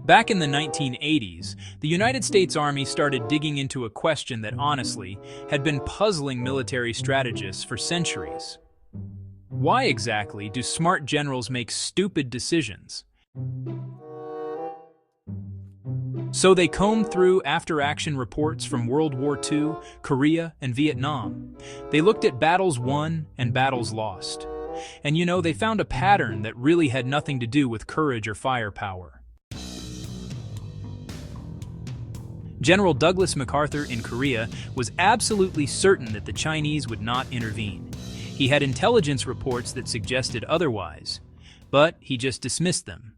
Back in the 1980s, the United States Army started digging into a question that honestly had been puzzling military strategists for centuries. Why exactly do smart generals make stupid decisions? So they combed through after-action reports from World War II, Korea, and Vietnam. They looked at battles won and battles lost. And they found a pattern that really had nothing to do with courage or firepower. General Douglas MacArthur in Korea was absolutely certain that the Chinese would not intervene. He had intelligence reports that suggested otherwise, but he just dismissed them.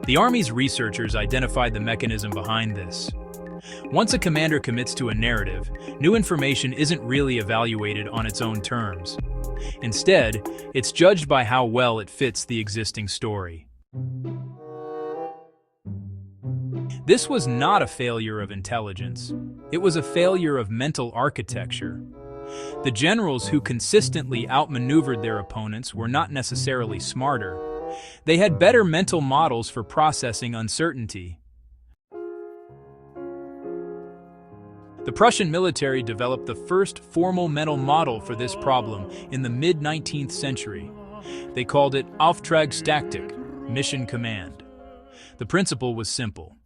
The Army's researchers identified the mechanism behind this. Once a commander commits to a narrative, new information isn't really evaluated on its own terms. Instead, it's judged by how well it fits the existing story. This was not a failure of intelligence. It was a failure of mental architecture. The generals who consistently outmaneuvered their opponents were not necessarily smarter. They had better mental models for processing uncertainty. The Prussian military developed the first formal mental model for this problem in the mid-19th century. They called it Auftragstaktik, mission command. The principle was simple.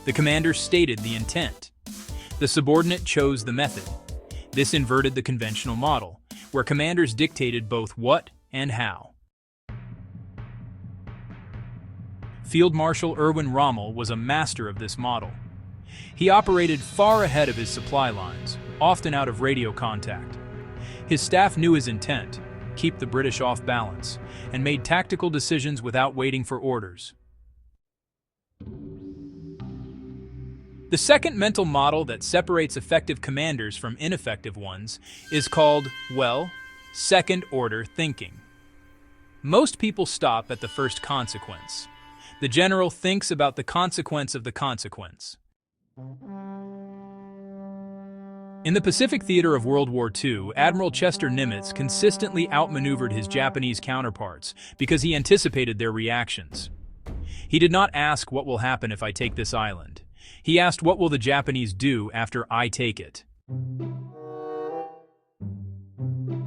The commander stated the intent. The subordinate chose the method. This inverted the conventional model, where commanders dictated both what and how. Field Marshal Erwin Rommel was a master of this model. He operated far ahead of his supply lines, often out of radio contact. His staff knew his intent, keep the British off balance, and made tactical decisions without waiting for orders. The second mental model that separates effective commanders from ineffective ones is called, second-order thinking. Most people stop at the first consequence. The general thinks about the consequence of the consequence. In the Pacific theater of World War II, Admiral Chester Nimitz consistently outmaneuvered his Japanese counterparts because he anticipated their reactions. He did not ask, "What will happen if I take this island?" He asked, "What will the Japanese do after I take it?"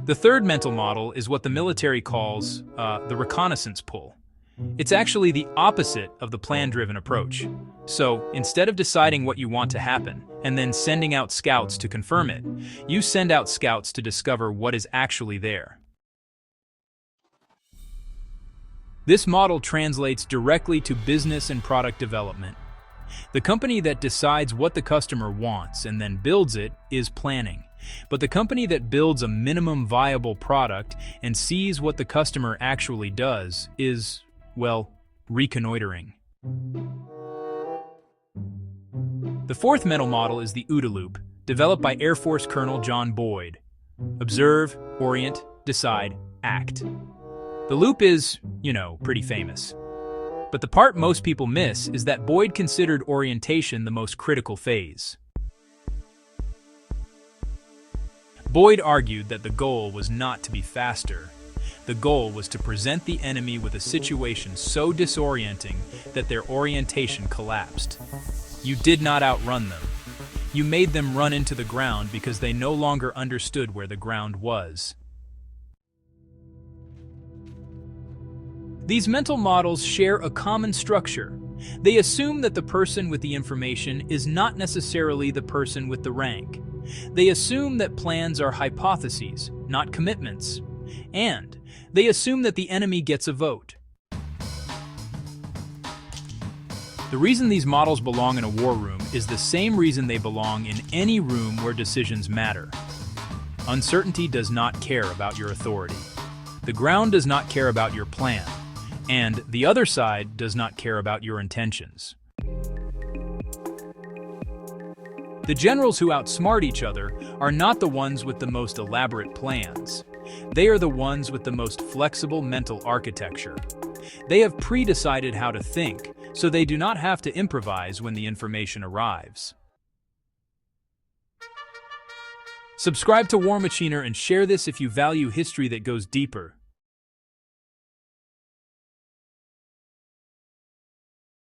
The third mental model is what the military calls the reconnaissance pull. It's actually the opposite of the plan-driven approach. So, instead of deciding what you want to happen and then sending out scouts to confirm it, you send out scouts to discover what is actually there. This model translates directly to business and product development. The company that decides what the customer wants and then builds it is planning. But the company that builds a minimum viable product and sees what the customer actually does is, reconnoitering. The fourth mental model is the OODA loop, developed by Air Force Colonel John Boyd. Observe, orient, decide, act. The loop is, pretty famous. But the part most people miss is that Boyd considered orientation the most critical phase. Boyd argued that the goal was not to be faster. The goal was to present the enemy with a situation so disorienting that their orientation collapsed. You did not outrun them. You made them run into the ground because they no longer understood where the ground was. These mental models share a common structure. They assume that the person with the information is not necessarily the person with the rank. They assume that plans are hypotheses, not commitments. And they assume that the enemy gets a vote. The reason these models belong in a war room is the same reason they belong in any room where decisions matter. Uncertainty does not care about your authority. The ground does not care about your plan. And the other side does not care about your intentions. The generals who outsmart each other are not the ones with the most elaborate plans. They are the ones with the most flexible mental architecture. They have pre-decided how to think, so they do not have to improvise when the information arrives. Subscribe to War Machiner and share this if you value history that goes deeper.